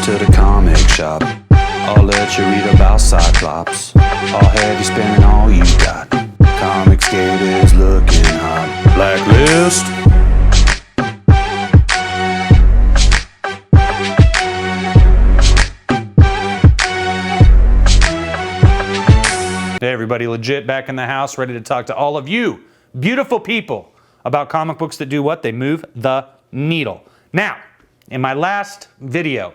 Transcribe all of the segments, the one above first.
to the comic shop. I'll let you read about Cyclops. I'll have you spending all you got. Comicsgate is looking hot. Blacklist. Hey everybody, legit back in the house, ready to talk to all of you beautiful people about comic books that do what? They move the needle. Now, in my last video,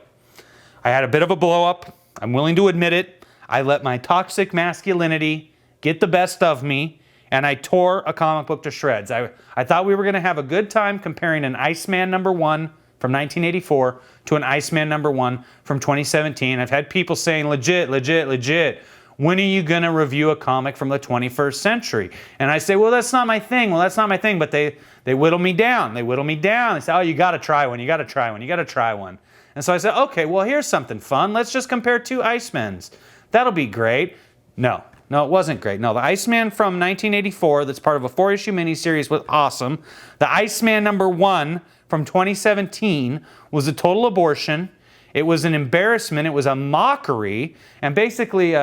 I had a bit of a blow up. I'm willing to admit it. I let my toxic masculinity get the best of me, and I tore a comic book to shreds. I thought we were going to have a good time comparing an Iceman #1 from 1984 to an Iceman #1 from 2017. I've had people saying, legit, legit, legit, when are you going to review a comic from the 21st century? And I say, well, that's not my thing. Well, that's not my thing. But they whittle me down. They whittle me down. They say, oh, you got to try one. You got to try one. You got to try one. And so I said, okay, well, here's something fun. Let's just compare two Icemans. That'll be great. No, it wasn't great. No, the Iceman from 1984 that's part of a 4-issue miniseries was awesome. The Iceman #1 from 2017 was a total abortion. It was an embarrassment. It was a mockery. And basically,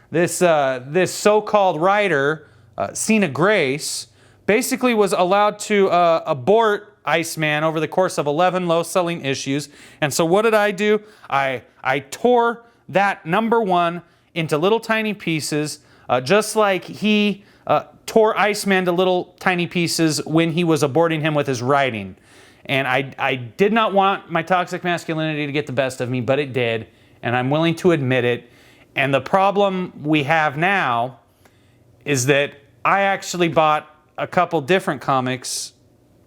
this so-called writer, Cena Grace, basically was allowed to abort Iceman over the course of 11 low-selling issues. And so what did I do? I tore that #1 into little tiny pieces, just like he tore Iceman to little tiny pieces when he was aborting him with his writing. And I did not want my toxic masculinity to get the best of me, but it did, and I'm willing to admit it. And the problem we have now is that I actually bought a couple different comics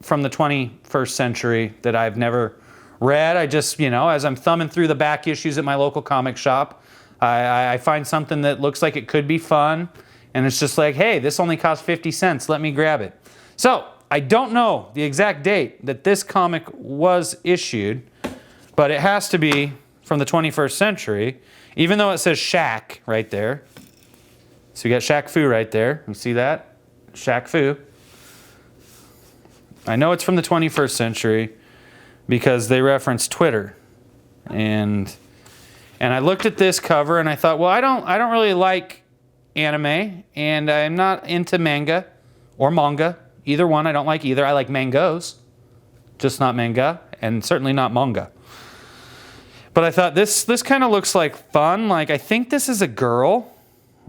from the 21st century that I've never read. I just, as I'm thumbing through the back issues at my local comic shop, I find something that looks like it could be fun, and it's just like, hey, this only costs 50 cents. Let me grab it. So I don't know the exact date that this comic was issued, but it has to be from the 21st century, even though it says Shaq right there. So you got Shaq Fu right there. You see that? Shaq Fu. I know it's from the 21st century because they reference Twitter. And I looked at this cover and I thought, well, I don't really like anime, and I'm not into manga or manga. Either one, I don't like either. I like mangoes, just not manga, and certainly not manga. But I thought this kind of looks like fun. Like, I think this is a girl.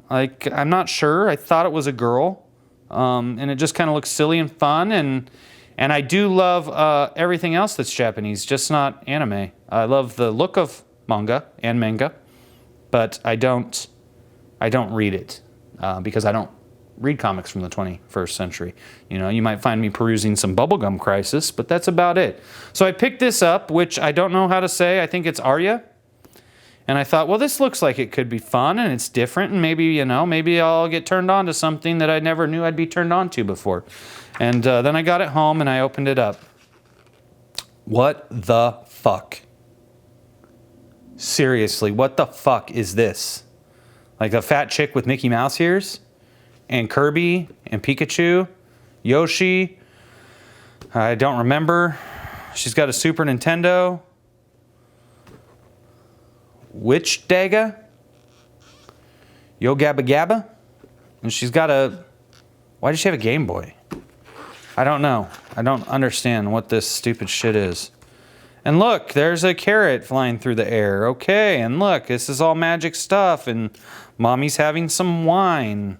Like, I'm not sure. I thought it was a girl. And it just kind of looks silly and fun. And I do love everything else that's Japanese, just not anime. I love the look of manga and manga, but I don't read it because I don't read comics from the 21st century. You might find me perusing some Bubblegum Crisis, but that's about it. So I picked this up, which I don't know how to say. I think it's Arya. And I thought, well, this looks like it could be fun and it's different, and maybe, maybe I'll get turned on to something that I never knew I'd be turned on to before. And then I got it home and I opened it up. What the fuck? Seriously, what the fuck is this? Like a fat chick with Mickey Mouse ears? And Kirby and Pikachu, Yoshi, I don't remember. She's got a Super Nintendo. Witch Daga? Yo Gabba Gabba? And she's got why does she have a Game Boy? I don't know. I don't understand what this stupid shit is. And look, there's a carrot flying through the air. Okay, and look, this is all magic stuff, and mommy's having some wine.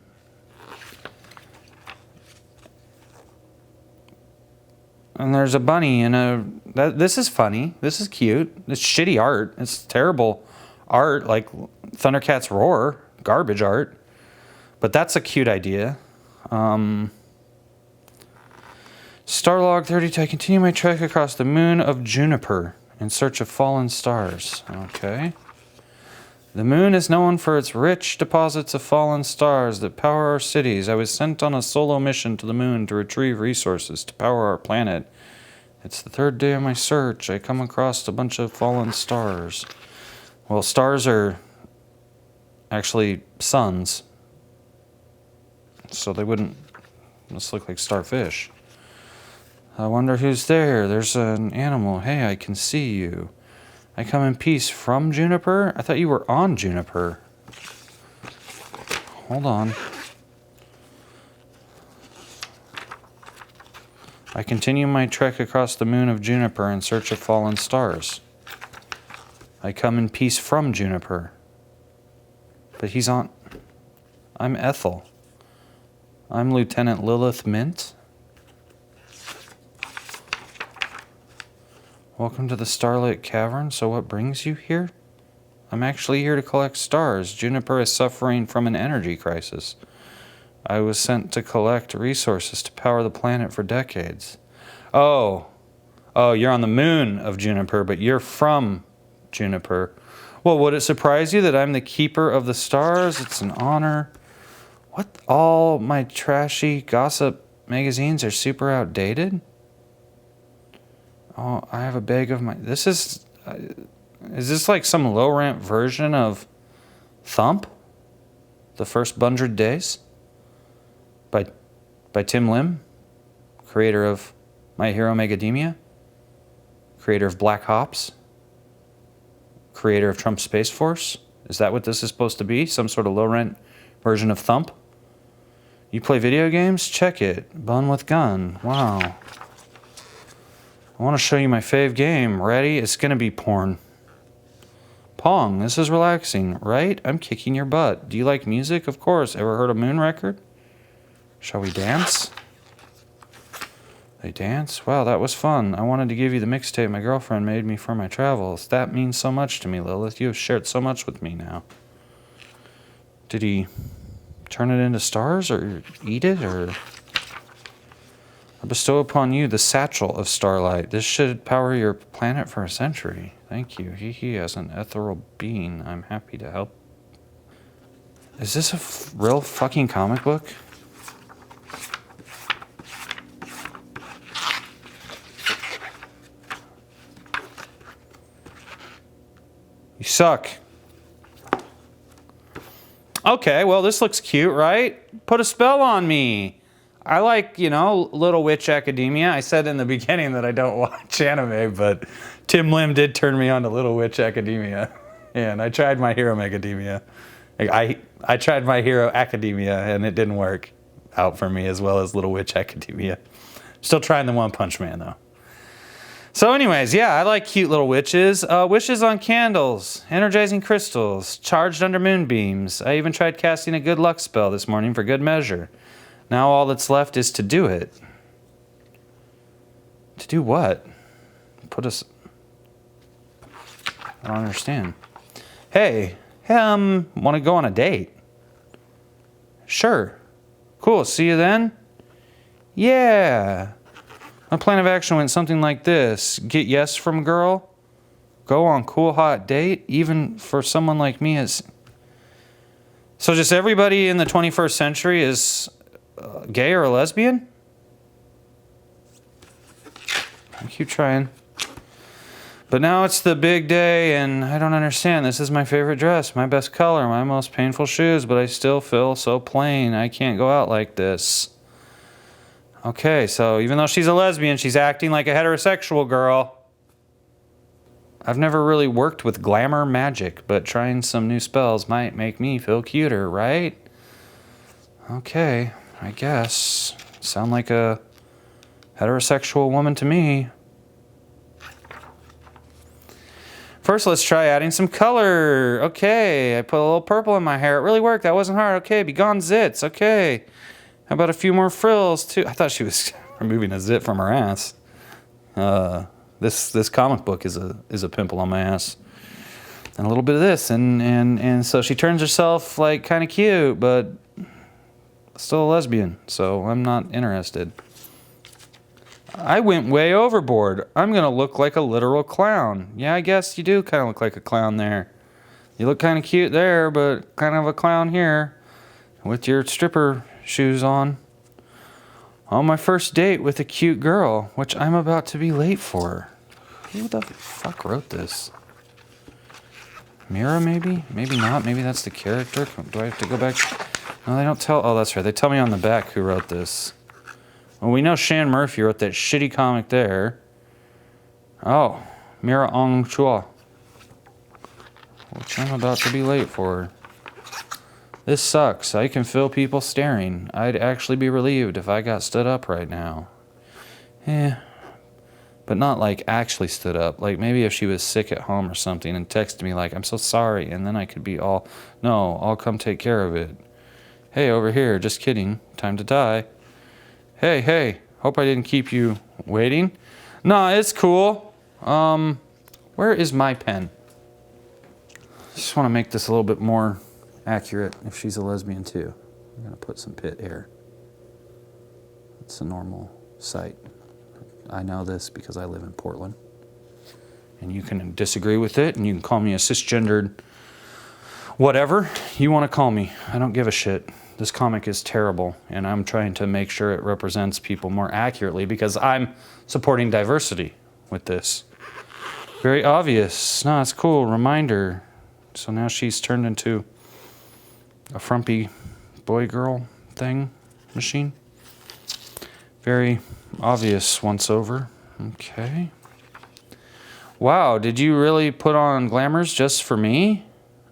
And there's a bunny and this is funny. This is cute. It's shitty art. It's terrible art, like Thundercats Roar, garbage art. But that's a cute idea. Starlog 32, I continue my trek across the moon of Juniper in search of fallen stars. Okay. The moon is known for its rich deposits of fallen stars that power our cities. I was sent on a solo mission to the moon to retrieve resources to power our planet. It's the third day of my search. I come across a bunch of fallen stars. Well, stars are actually suns. So they wouldn't just look like starfish. I wonder who's there. There's an animal. Hey, I can see you. I come in peace from Juniper? I thought you were on Juniper. Hold on. I continue my trek across the moon of Juniper in search of fallen stars. I come in peace from Juniper. But he's on... I'm Ethel. I'm Lieutenant Lilith Mint. Welcome to the Starlit Cavern. So what brings you here? I'm actually here to collect stars. Juniper is suffering from an energy crisis. I was sent to collect resources to power the planet for decades. Oh, you're on the moon of Juniper, but you're from Juniper. Well, would it surprise you that I'm the keeper of the stars? It's an honor. What? All my trashy gossip magazines are super outdated? Oh, I have a bag of my... This is this like some low-rent version of THUMP? The First BUNDRED Days? By Tim Lim, creator of My Hero Macadamia, creator of Black Hops, creator of Trump Space Force. Is that what this is supposed to be? Some sort of low-rent version of THUMP? You play video games? Check it. Bun with gun. Wow. I want to show you my fave game. Ready? It's going to be porn. Pong. This is relaxing, right? I'm kicking your butt. Do you like music? Of course. Ever heard of Moon Record? Shall we dance? They dance? Wow, that was fun. I wanted to give you the mixtape my girlfriend made me for my travels. That means so much to me, Lilith. You have shared so much with me now. Did he turn it into stars or eat it or... I bestow upon you the satchel of starlight. This should power your planet for a century. Thank you. He as an ethereal being. I'm happy to help. Is this a real fucking comic book? You suck. Okay, well, this looks cute, right? Put a spell on me. I like, you know, Little Witch Academia. I said in the beginning that I don't watch anime, but Tim Lim did turn me on to Little Witch Academia. And I tried My Hero Macadamia. I tried My Hero Academia, and it didn't work out for me as well as Little Witch Academia. Still trying the One Punch Man, though. So anyways, yeah, I like cute little witches. Wishes on candles, energizing crystals, charged under moonbeams. I even tried casting a good luck spell this morning for good measure. Now all that's left is to do it. To do what? Put us... I don't understand. Hey, want to go on a date? Sure. Cool, see you then? Yeah. My plan of action went something like this. Get yes from girl. Go on cool hot date. Even for someone like me is... So just everybody in the 21st century is gay or a lesbian? I keep trying. But now it's the big day and I don't understand. This is my favorite dress, my best color, my most painful shoes, but I still feel so plain. I can't go out like this. Okay, so even though she's a lesbian, she's acting like a heterosexual girl. I've never really worked with glamour magic, but trying some new spells might make me feel cuter, right? Okay, I guess. Sound like a heterosexual woman to me. First, let's try adding some color. Okay, I put a little purple in my hair. It really worked. That wasn't hard. Okay, be gone zits. Okay. How about a few more frills, too? I thought she was removing a zit from her ass. This comic book is a pimple on my ass. And a little bit of this. And so she turns herself, like, kind of cute, but still a lesbian. So I'm not interested. I went way overboard. I'm going to look like a literal clown. Yeah, I guess you do kind of look like a clown there. You look kind of cute there, but kind of a clown here. With your stripper shoes on my first date with a cute girl, which I'm about to be late for. Who the fuck wrote this? Mira, maybe? Maybe not. Maybe that's the character. Do I have to go back? No, they don't tell. Oh, that's right. They tell me on the back who wrote this. Well, we know Shan Murphy wrote that shitty comic there. Oh, Mira Ong Chua. which I'm about to be late for. This sucks. I can feel people staring. I'd actually be relieved if I got stood up right now. But not like actually stood up. Like maybe if she was sick at home or something and texted me like, I'm so sorry, and then I could be all, no, I'll come take care of it. Hey, over here, just kidding. Time to die. Hey, hope I didn't keep you waiting. No, it's cool. Where is my pen? Just want to make this a little bit more accurate if she's a lesbian too. I'm gonna put some pit here. It's a normal sight. I know this because I live in Portland. And you can disagree with it, and you can call me a cisgendered whatever you want to call me. I don't give a shit. This comic is terrible, and I'm trying to make sure it represents people more accurately because I'm supporting diversity with this. Very obvious. No, it's cool. Reminder. So now she's turned into a frumpy boy-girl thing machine. Very obvious once over. Okay. Wow, did you really put on glamours just for me?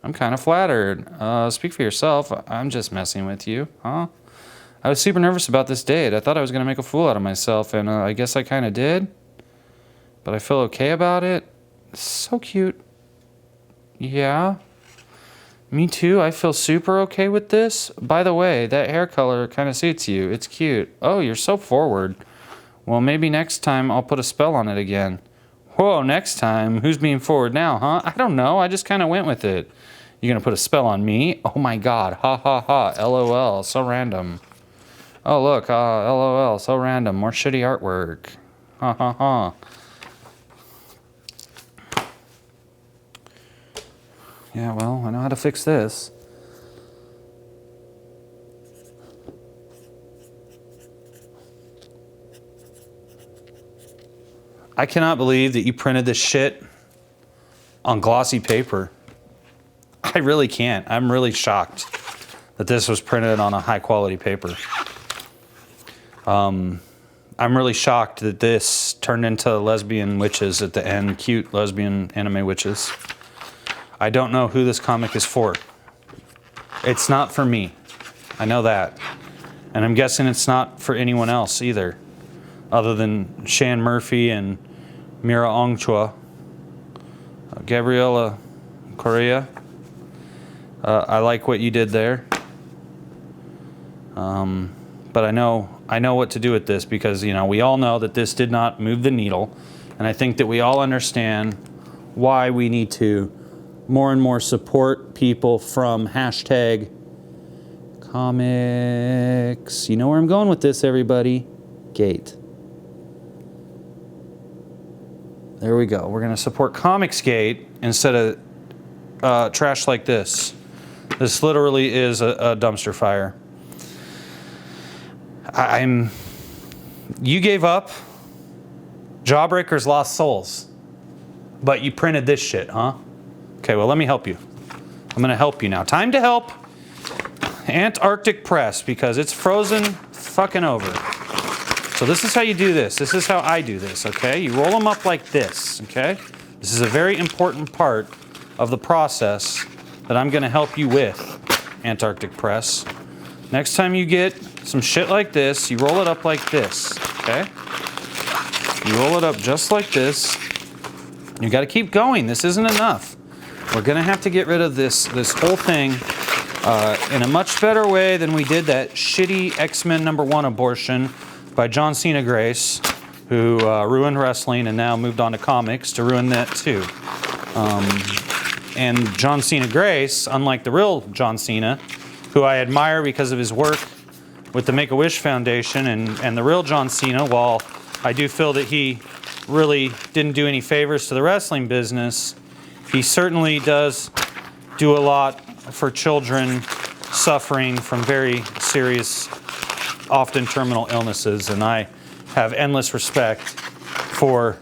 I'm kind of flattered. Speak for yourself. I'm just messing with you, huh? I was super nervous about this date. I thought I was going to make a fool out of myself, and I guess I kind of did. But I feel okay about it. So cute. Yeah. Me too. I feel super okay with this. By the way, that hair color kind of suits you. It's cute. Oh, you're so forward. Well, maybe next time I'll put a spell on it again. Whoa, next time? Who's being forward now, huh? I don't know. I just kind of went with it. You gonna put a spell on me? Oh my god. Ha ha ha. LOL. So random. Oh look. LOL. So random. More shitty artwork. Ha ha ha. Yeah, well, I know how to fix this. I cannot believe that you printed this shit on glossy paper. I really can't. I'm really shocked that this was printed on a high quality paper. I'm really shocked that this turned into lesbian witches at the end, cute lesbian anime witches. I don't know who this comic is for. It's not for me. I know that. And I'm guessing it's not for anyone else either, other than Shan Murphy and Mira Ongchua. Gabriella Correa. I like what you did there. But I know what to do with this because, you know, we all know that this did not move the needle. And I think that we all understand why we need to more and more support people from hashtag comics. You know where I'm going with this, everybody. Gate. There we go. We're going to support Comicsgate instead of trash like this. This literally is a dumpster fire. You gave up. Jawbreakers lost souls. But you printed this shit, huh? Okay, well, let me help you. I'm going to help you now. Time to help Antarctic Press because it's frozen fucking over. So this is how you do this. This is how I do this, okay? You roll them up like this, okay? This is a very important part of the process that I'm going to help you with, Antarctic Press. Next time you get some shit like this, you roll it up like this, okay? You roll it up just like this. You got to keep going. This isn't enough. We're going to have to get rid of this whole thing in a much better way than we did that shitty X-Men #1 abortion by John Cena Grace, who ruined wrestling and now moved on to comics to ruin that too. And John Cena Grace, unlike the real John Cena, who I admire because of his work with the Make-A-Wish Foundation, and the real John Cena, while I do feel that he really didn't do any favors to the wrestling business, he certainly does do a lot for children suffering from very serious, often terminal illnesses, and I have endless respect for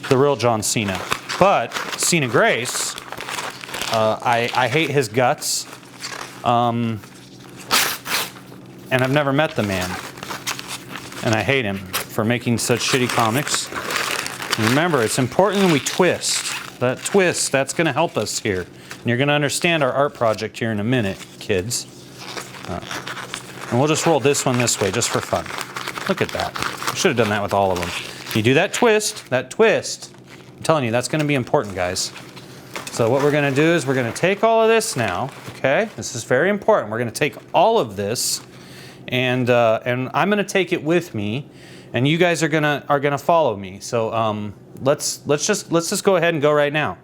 the real John Cena. But Cena Grace, I hate his guts, and I've never met the man, and I hate him for making such shitty comics. And remember, it's important that we twist. that twist, that's gonna help us here. And you're gonna understand our art project here in a minute, kids. And we'll just roll this one this way, just for fun. Look at that. I should have done that with all of them. You do that twist, I'm telling you, that's gonna be important, guys. So what we're gonna do is we're gonna take all of this now, okay? This is very important. We're gonna take all of this, and I'm gonna take it with me, and you guys are gonna follow me. So let's just go ahead and go right now.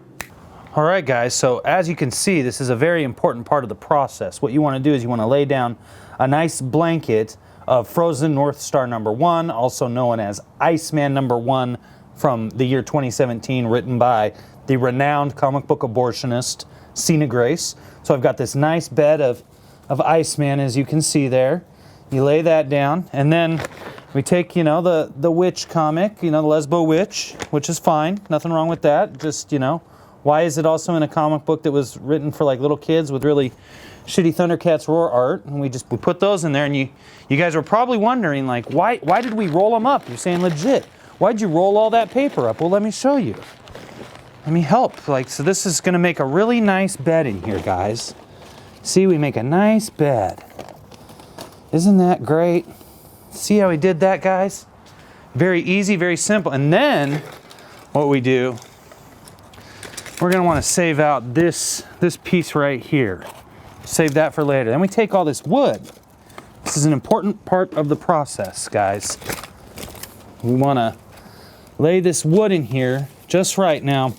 All right, guys. So as you can see, this is a very important part of the process. What you want to do is you want to lay down a nice blanket of Frozen North Star #1, also known as Iceman #1, from the year 2017, written by the renowned comic book abortionist Sina Grace. So I've got this nice bed of Iceman, as you can see there. You lay that down, and then we take, you know, the witch comic, you know, the Lesbo witch, which is fine, nothing wrong with that. Just, you know, why is it also in a comic book that was written for like little kids with really shitty Thundercats Roar art? And we put those in there, and you guys were probably wondering, like, why did we roll them up? You're saying, legit, why'd you roll all that paper up? Well, let me show you. Let me help. Like, so this is gonna make a really nice bed in here, guys. See, we make a nice bed. Isn't that great? See how we did that, guys? Very easy, very simple. And then what we do, we're gonna wanna save out this piece right here. Save that for later. Then we take all this wood. This is an important part of the process, guys. We wanna lay this wood in here just right. Now,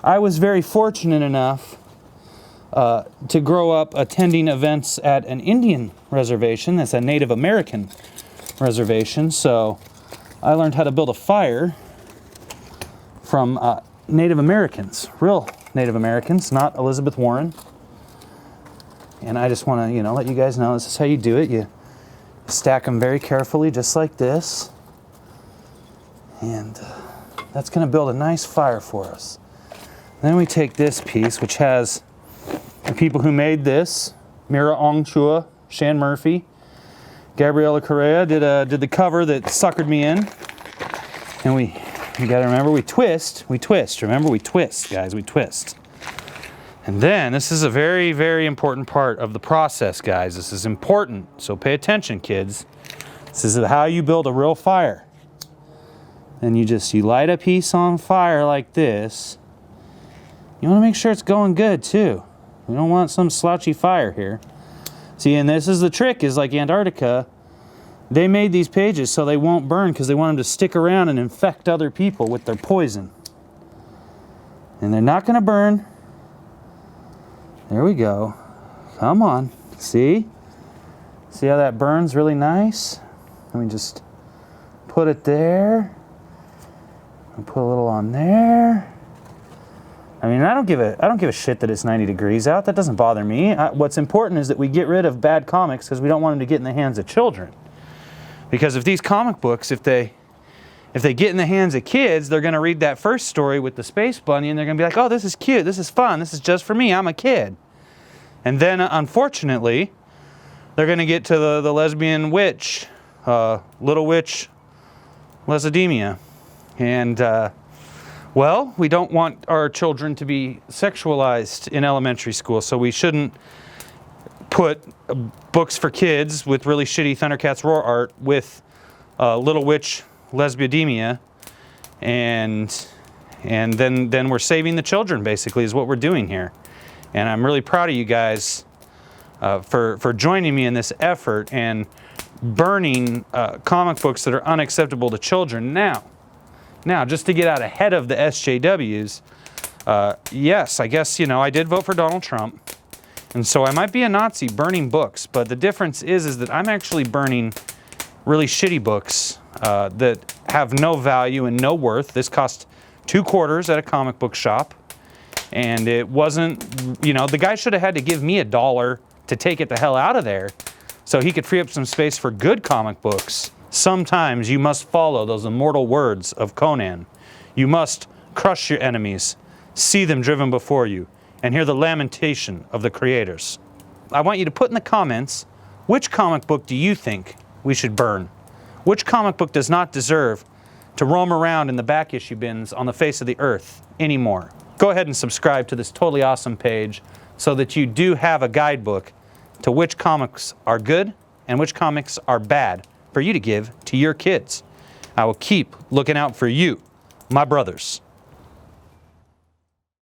I was very fortunate enough to grow up attending events at an Indian reservation. That's a Native American reservation. So I learned how to build a fire from Native Americans, real Native Americans, not Elizabeth Warren. And I just want to, you know, let you guys know this is how you do it. You stack them very carefully, just like this. And that's going to build a nice fire for us. Then we take this piece, which has the people who made this: Mira Ong Chua, Shan Murphy, Gabriela Correa did the cover that suckered me in. And you gotta remember, we twist. Remember, we twist, guys, we twist. And then, this is a very, very important part of the process, guys. This is important, so pay attention, kids. This is how you build a real fire. Then you light a piece on fire like this. You wanna make sure it's going good, too. We don't want some slouchy fire here. See, and this is the trick, is like Antarctica, they made these pages so they won't burn because they want them to stick around and infect other people with their poison. And they're not going to burn. There we go. Come on. See? See how that burns really nice? Let me just put it there. And put a little on there. I mean, I don't give a shit that it's 90 degrees out. That doesn't bother me. What's important is that we get rid of bad comics because we don't want them to get in the hands of children. Because if these comic books, if they get in the hands of kids, they're going to read that first story with the space bunny and they're going to be like, oh, this is cute, this is fun, this is just for me, I'm a kid. And then, unfortunately, they're going to get to the lesbian witch, little witch, Lesodemia. And, well, we don't want our children to be sexualized in elementary school, so we shouldn't put books for kids with really shitty Thundercats Roar art with Little Witch Lesbiodemia, and then we're saving the children, basically, is what we're doing here. And I'm really proud of you guys for joining me in this effort and burning comic books that are unacceptable to children. Now, just to get out ahead of the SJWs, yes, I guess, you know, I did vote for Donald Trump. And so I might be a Nazi burning books, but the difference is that I'm actually burning really shitty books that have no value and no worth. This cost $2 at a comic book shop. And it wasn't, you know, the guy should have had to give me $1 to take it the hell out of there so he could free up some space for good comic books. Sometimes you must follow those immortal words of Conan. You must crush your enemies, see them driven before you, and hear the lamentation of the creators. I want you to put in the comments, which comic book do you think we should burn? Which comic book does not deserve to roam around in the back issue bins on the face of the earth anymore. Go ahead and subscribe to this totally awesome page so that you do have a guidebook to which comics are good and which comics are bad for you to give to your kids. I will keep looking out for you, my brothers.